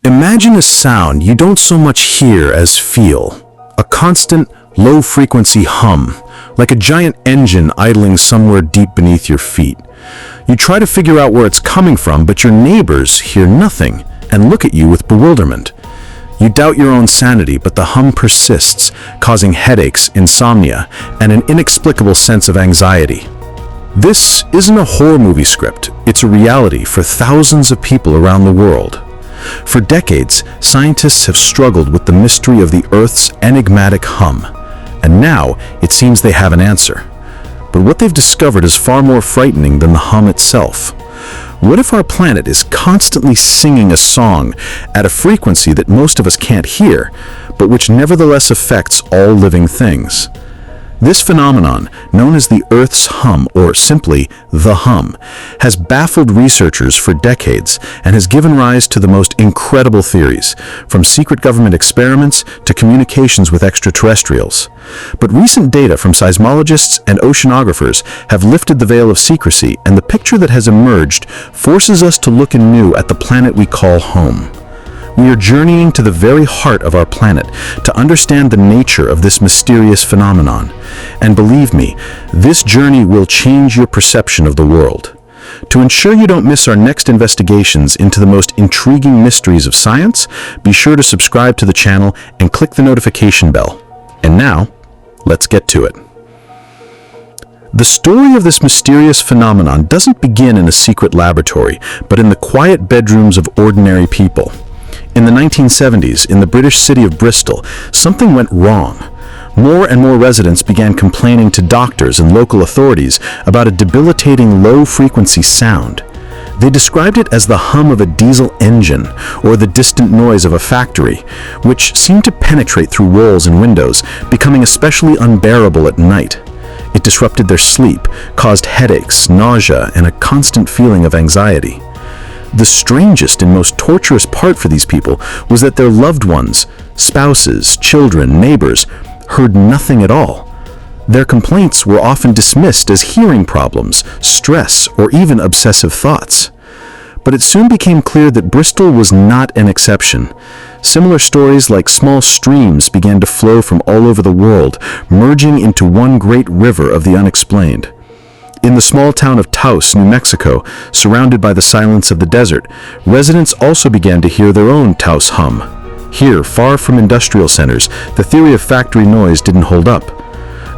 Imagine a sound you don't so much hear as feel. A constant, low-frequency hum, like a giant engine idling somewhere deep beneath your feet. You try to figure out where it's coming from, but your neighbors hear nothing and look at you with bewilderment. You doubt your own sanity, but the hum persists, causing headaches, insomnia, and an inexplicable sense of anxiety. This isn't a horror movie script, it's a reality for thousands of people around the world. For decades, scientists have struggled with the mystery of the Earth's enigmatic hum, and now it seems they have an answer. But what they've discovered is far more frightening than the hum itself. What if our planet is constantly singing a song at a frequency that most of us can't hear, but which nevertheless affects all living things? This phenomenon, known as the Earth's hum, or simply the hum, has baffled researchers for decades and has given rise to the most incredible theories, from secret government experiments to communications with extraterrestrials. But recent data from seismologists and oceanographers have lifted the veil of secrecy, and the picture that has emerged forces us to look anew at the planet we call home. We are journeying to the very heart of our planet to understand the nature of this mysterious phenomenon. And believe me, this journey will change your perception of the world. To ensure you don't miss our next investigations into the most intriguing mysteries of science, be sure to subscribe to the channel and click the notification bell. And now, let's get to it. The story of this mysterious phenomenon doesn't begin in a secret laboratory, but in the quiet bedrooms of ordinary people. In the 1970s, in the British city of Bristol, something went wrong. More and more residents began complaining to doctors and local authorities about a debilitating low-frequency sound. They described it as the hum of a diesel engine or the distant noise of a factory, which seemed to penetrate through walls and windows, becoming especially unbearable at night. It disrupted their sleep, caused headaches, nausea, and a constant feeling of anxiety. The strangest and most torturous part for these people was that their loved ones, spouses, children, neighbors, heard nothing at all. Their complaints were often dismissed as hearing problems, stress, or even obsessive thoughts. But it soon became clear that Bristol was not an exception. Similar stories like small streams began to flow from all over the world, merging into one great river of the unexplained. In the small town of Taos, New Mexico, surrounded by the silence of the desert, residents also began to hear their own Taos hum. Here, far from industrial centers, the theory of factory noise didn't hold up.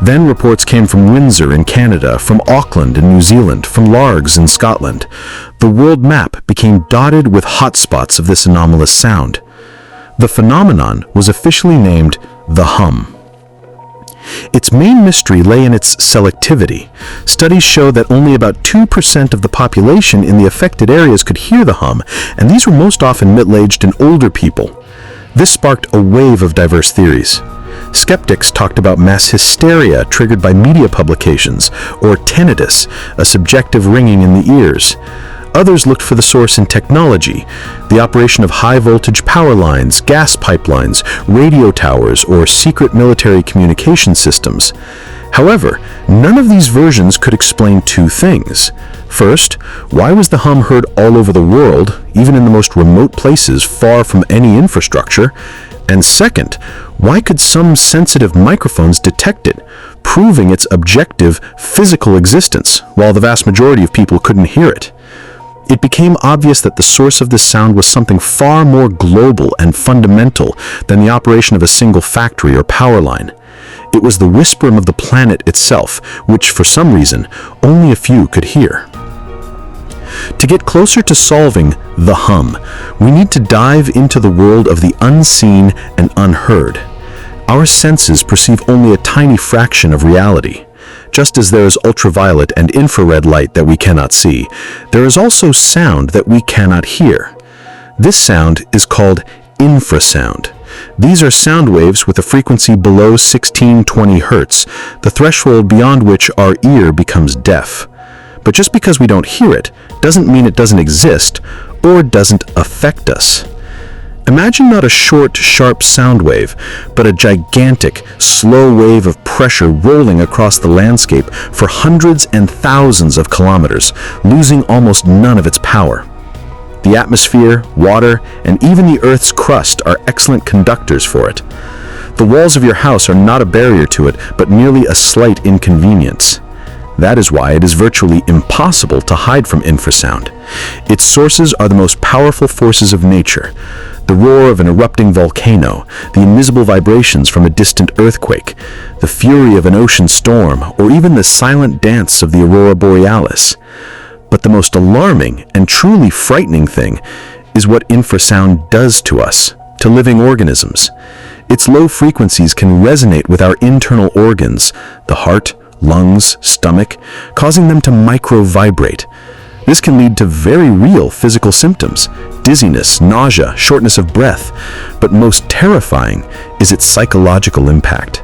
Then reports came from Windsor in Canada, from Auckland in New Zealand, from Largs in Scotland. The world map became dotted with hotspots of this anomalous sound. The phenomenon was officially named the hum. Its main mystery lay in its selectivity. Studies show that only about 2% of the population in the affected areas could hear the hum, and these were most often middle-aged and older people. This sparked a wave of diverse theories. Skeptics talked about mass hysteria triggered by media publications, or tinnitus, a subjective ringing in the ears. Others looked for the source in technology, the operation of high-voltage power lines, gas pipelines, radio towers, or secret military communication systems. However, none of these versions could explain two things. First, why was the hum heard all over the world, even in the most remote places far from any infrastructure? And second, why could some sensitive microphones detect it, proving its objective physical existence, while the vast majority of people couldn't hear it? It became obvious that the source of this sound was something far more global and fundamental than the operation of a single factory or power line. It was the whispering of the planet itself, which for some reason only a few could hear. To get closer to solving the hum, we need to dive into the world of the unseen and unheard. Our senses perceive only a tiny fraction of reality. Just as there is ultraviolet and infrared light that we cannot see, there is also sound that we cannot hear. This sound is called infrasound. These are sound waves with a frequency below 1620 Hz, the threshold beyond which our ear becomes deaf. But just because we don't hear it doesn't mean it doesn't exist or doesn't affect us. Imagine not a short, sharp sound wave, but a gigantic, slow wave of pressure rolling across the landscape for hundreds and thousands of kilometers, losing almost none of its power. The atmosphere, water, and even the Earth's crust are excellent conductors for it. The walls of your house are not a barrier to it, but merely a slight inconvenience. That is why it is virtually impossible to hide from infrasound. Its sources are the most powerful forces of nature: the roar of an erupting volcano, the invisible vibrations from a distant earthquake, the fury of an ocean storm, or even the silent dance of the aurora borealis. But the most alarming and truly frightening thing is what infrasound does to us, to living organisms. Its low frequencies can resonate with our internal organs, the heart, lungs, stomach, causing them to micro-vibrate. This can lead to very real physical symptoms: dizziness, nausea, shortness of breath. But most terrifying is its psychological impact.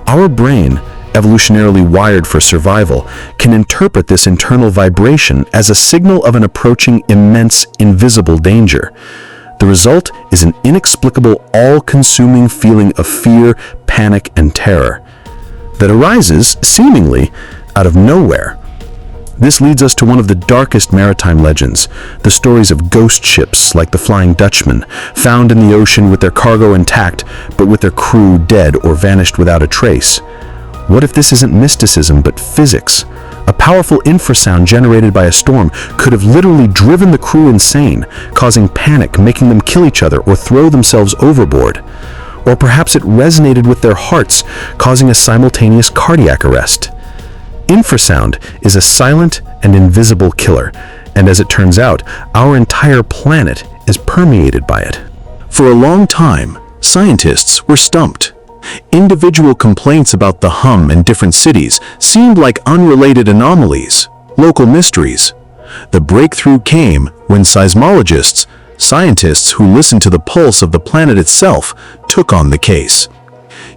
Our brain, evolutionarily wired for survival, can interpret this internal vibration as a signal of an approaching immense, invisible danger. The result is an inexplicable, all-consuming feeling of fear, panic, and terror that arises, seemingly, out of nowhere. This leads us to one of the darkest maritime legends, the stories of ghost ships like the Flying Dutchman, found in the ocean with their cargo intact, but with their crew dead or vanished without a trace. What if this isn't mysticism, but physics? A powerful infrasound generated by a storm could have literally driven the crew insane, causing panic, making them kill each other or throw themselves overboard. Or perhaps it resonated with their hearts, causing a simultaneous cardiac arrest. Infrasound is a silent and invisible killer, and as it turns out, our entire planet is permeated by it. For a long time, scientists were stumped. Individual complaints about the hum in different cities seemed like unrelated anomalies, local mysteries. The breakthrough came when seismologists, scientists who listen to the pulse of the planet itself, took on the case.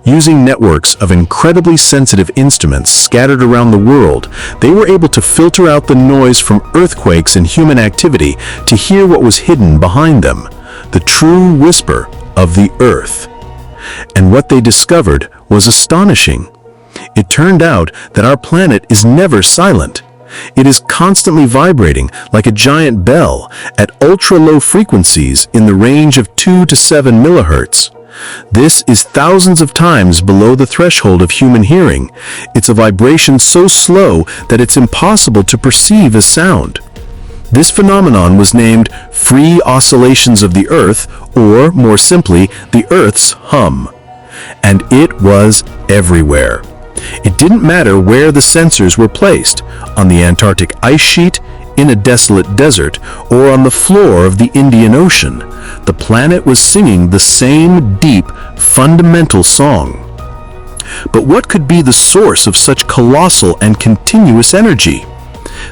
Using networks of incredibly sensitive instruments scattered around the world, they were able to filter out the noise from earthquakes and human activity to hear what was hidden behind them, the true whisper of the Earth. And what they discovered was astonishing. It turned out that our planet is never silent. It is constantly vibrating like a giant bell at ultra-low frequencies in the range of 2 to 7 millihertz. This is thousands of times below the threshold of human hearing. It's a vibration so slow that it's impossible to perceive as sound. This phenomenon was named free oscillations of the Earth, or more simply, the Earth's hum. And it was everywhere. It didn't matter where the sensors were placed, on the Antarctic ice sheet, in a desolate desert, or on the floor of the Indian Ocean. The planet was singing the same deep, fundamental song. But what could be the source of such colossal and continuous energy?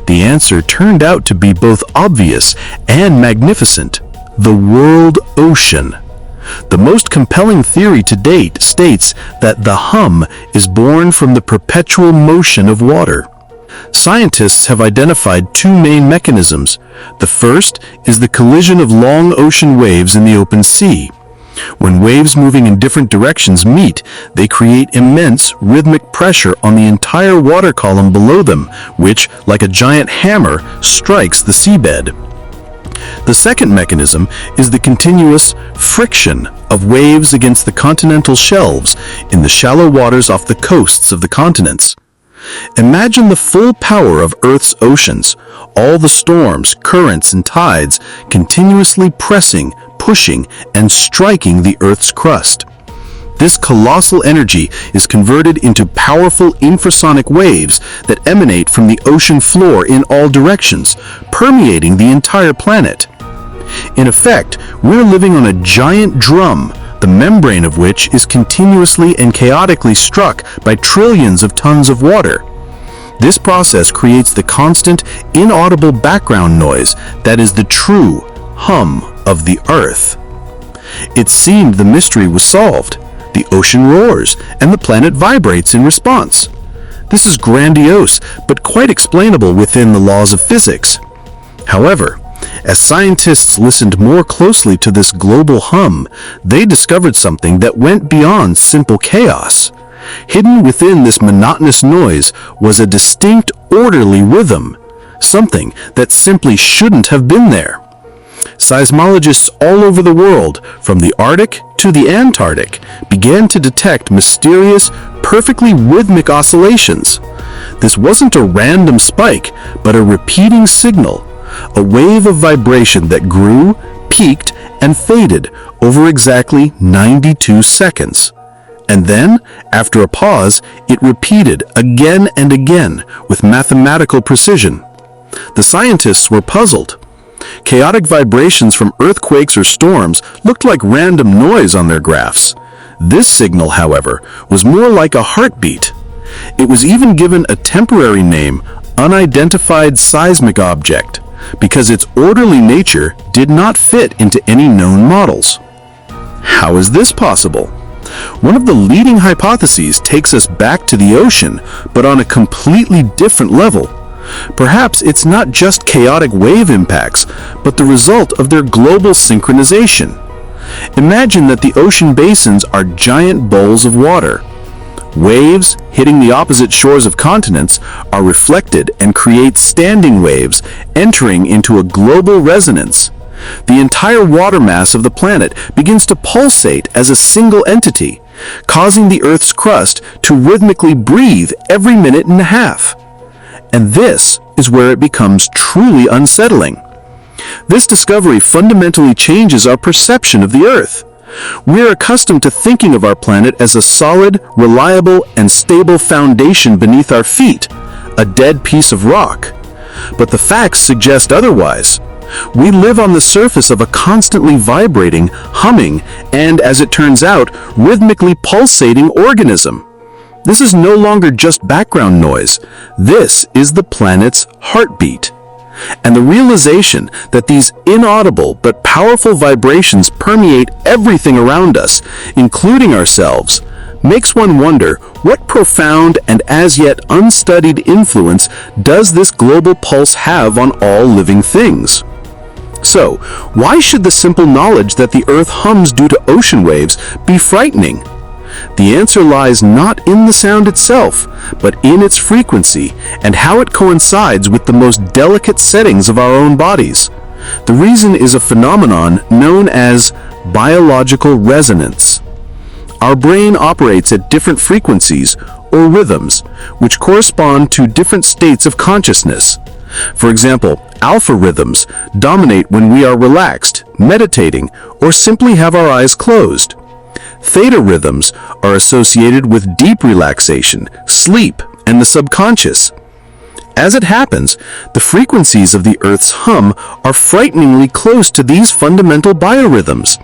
The answer turned out to be both obvious and magnificent: the world ocean. The most compelling theory to date states that the hum is born from the perpetual motion of water. Scientists have identified two main mechanisms. The first is the collision of long ocean waves in the open sea. When waves moving in different directions meet, they create immense rhythmic pressure on the entire water column below them, which, like a giant hammer, strikes the seabed. The second mechanism is the continuous friction of waves against the continental shelves in the shallow waters off the coasts of the continents. Imagine the full power of Earth's oceans, all the storms, currents, and tides continuously pressing, pushing, and striking the Earth's crust. This colossal energy is converted into powerful infrasonic waves that emanate from the ocean floor in all directions, permeating the entire planet. In effect, we're living on a giant drum, the membrane of which is continuously and chaotically struck by trillions of tons of water. This process creates the constant, inaudible background noise that is the true hum of the Earth. It seemed the mystery was solved. The ocean roars, and the planet vibrates in response. This is grandiose, but quite explainable within the laws of physics. However, as scientists listened more closely to this global hum, they discovered something that went beyond simple chaos. Hidden within this monotonous noise was a distinct, orderly rhythm, something that simply shouldn't have been there. seismologists all over the world, from the Arctic to the Antarctic, began to detect mysterious, perfectly rhythmic oscillations. This wasn't a random spike, but a repeating signal, a wave of vibration that grew, peaked, and faded over exactly 92 seconds. And then, after a pause, it repeated again and again with mathematical precision. The scientists were puzzled. Chaotic vibrations from earthquakes or storms looked like random noise on their graphs. This signal, however, was more like a heartbeat. It was even given a temporary name, unidentified seismic object, because its orderly nature did not fit into any known models. How is this possible? One of the leading hypotheses takes us back to the ocean, but on a completely different level. Perhaps it's not just chaotic wave impacts, but the result of their global synchronization. Imagine that the ocean basins are giant bowls of water. Waves hitting the opposite shores of continents are reflected and create standing waves, entering into a global resonance. The entire water mass of the planet begins to pulsate as a single entity, causing the Earth's crust to rhythmically breathe every minute and a half. And this is where it becomes truly unsettling. This discovery fundamentally changes our perception of the Earth. We're accustomed to thinking of our planet as a solid, reliable, and stable foundation beneath our feet, a dead piece of rock. But the facts suggest otherwise. We live on the surface of a constantly vibrating, humming, and, as it turns out, rhythmically pulsating organism. This is no longer just background noise. This is the planet's heartbeat. And the realization that these inaudible but powerful vibrations permeate everything around us, including ourselves, makes one wonder what profound and as yet unstudied influence does this global pulse have on all living things. So, why should the simple knowledge that the Earth hums due to ocean waves be frightening? The answer lies not in the sound itself, but in its frequency and how it coincides with the most delicate settings of our own bodies. The reason is a phenomenon known as biological resonance. Our brain operates at different frequencies, or rhythms, which correspond to different states of consciousness. For example, alpha rhythms dominate when we are relaxed, meditating, or simply have our eyes closed. Theta rhythms are associated with deep relaxation, sleep, and the subconscious. As it happens, the frequencies of the Earth's hum are frighteningly close to these fundamental biorhythms.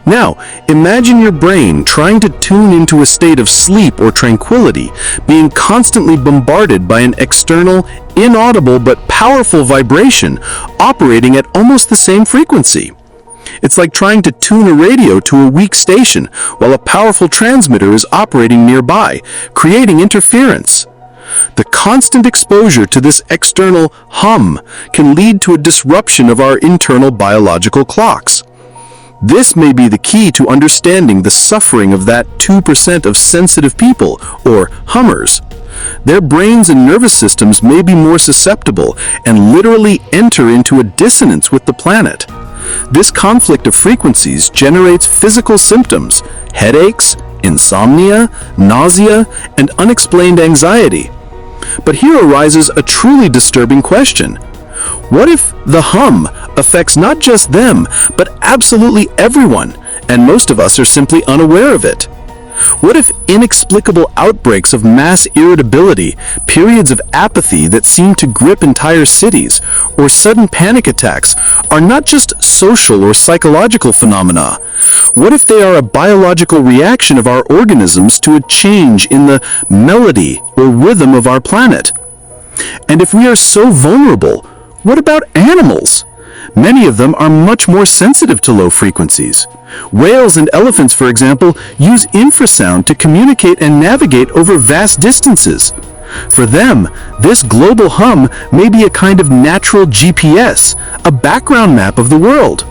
Now, imagine your brain trying to tune into a state of sleep or tranquility, being constantly bombarded by an external, inaudible but powerful vibration operating at almost the same frequency. It's like trying to tune a radio to a weak station while a powerful transmitter is operating nearby, creating interference. The constant exposure to this external hum can lead to a disruption of our internal biological clocks. This may be the key to understanding the suffering of that 2% of sensitive people, or hummers. Their brains and nervous systems may be more susceptible and literally enter into a dissonance with the planet. This conflict of frequencies generates physical symptoms, headaches, insomnia, nausea, and unexplained anxiety. But here arises a truly disturbing question. What if the hum affects not just them, but absolutely everyone, and most of us are simply unaware of it? What if inexplicable outbreaks of mass irritability, periods of apathy that seem to grip entire cities, or sudden panic attacks are not just social or psychological phenomena? What if they are a biological reaction of our organisms to a change in the melody or rhythm of our planet? And if we are so vulnerable, what about animals? Many of them are much more sensitive to low frequencies. Whales and elephants, for example, use infrasound to communicate and navigate over vast distances. For them, this global hum may be a kind of natural GPS, a background map of the world.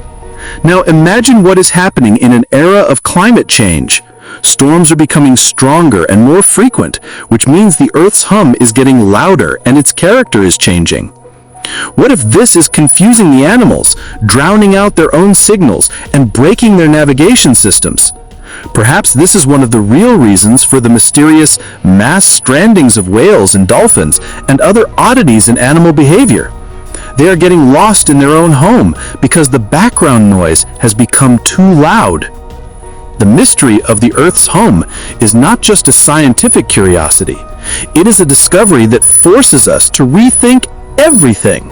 Now imagine what is happening in an era of climate change. Storms are becoming stronger and more frequent, which means the Earth's hum is getting louder and its character is changing. What if this is confusing the animals, drowning out their own signals, and breaking their navigation systems? Perhaps this is one of the real reasons for the mysterious mass strandings of whales and dolphins and other oddities in animal behavior. They are getting lost in their own home because the background noise has become too loud. The mystery of the Earth's home is not just a scientific curiosity. It is a discovery that forces us to rethink everything.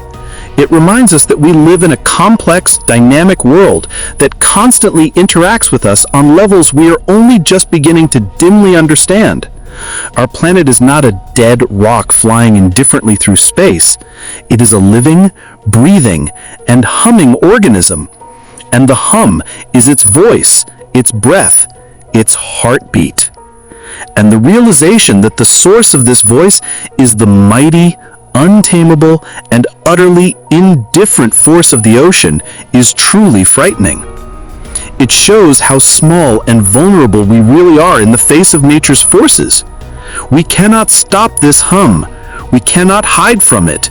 It reminds us that we live in a complex, dynamic world that constantly interacts with us on levels we are only just beginning to dimly understand. Our planet is not a dead rock flying indifferently through space. It is a living, breathing, and humming organism. And the hum is its voice, its breath, its heartbeat. And the realization that the source of this voice is the mighty, untamable, and utterly indifferent force of the ocean is truly frightening. It shows how small and vulnerable we really are in the face of nature's forces. We cannot stop this hum. We cannot hide from it.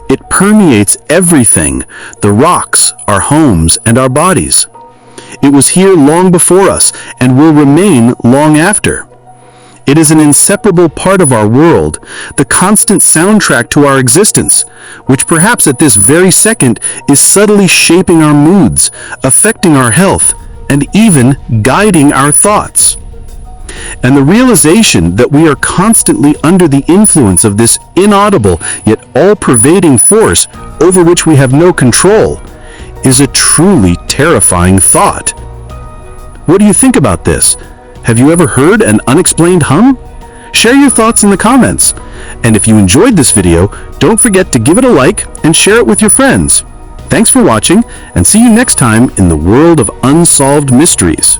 It permeates everything, the rocks, our homes, and our bodies. It was here long before us and will remain long after. It is an inseparable part of our world, the constant soundtrack to our existence, which perhaps at this very second is subtly shaping our moods, affecting our health, and even guiding our thoughts. And the realization that we are constantly under the influence of this inaudible yet all-pervading force over which we have no control is a truly terrifying thought. What do you think about this? Have you ever heard an unexplained hum? Share your thoughts in the comments. And if you enjoyed this video, don't forget to give it a like and share it with your friends. Thanks for watching, and see you next time in the world of unsolved mysteries.